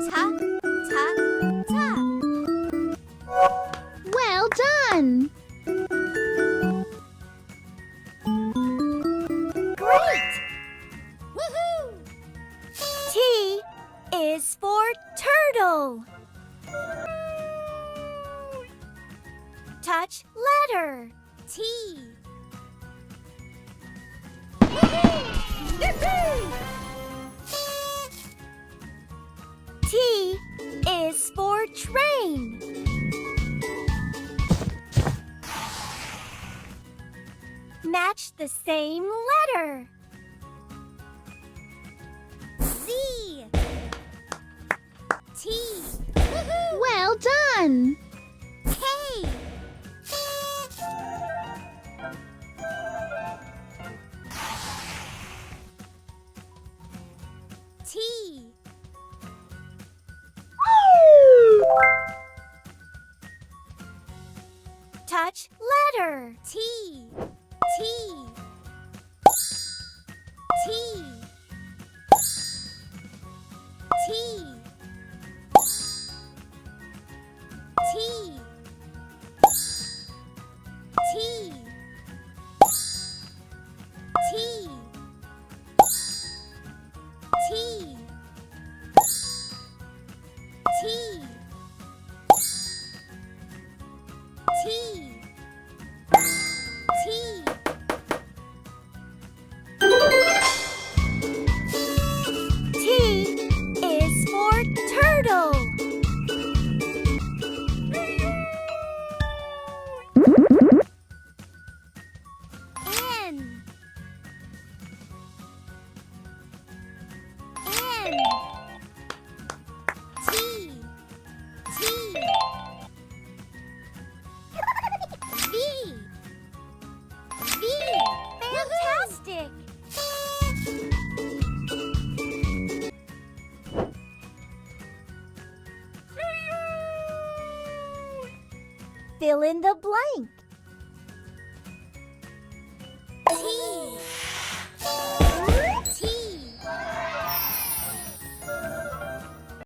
Ta, ta, ta. Well done! Great! Woohoo! T is for turtle. Touch letter T. T is for train. Match the same letter. Z. T. Well done! K. T. Touch letter T. T. T. T. T. T. T. T. T. T. T. T is for turtle. N. N. T. T. V. V. Fantastic. Fill in the blank.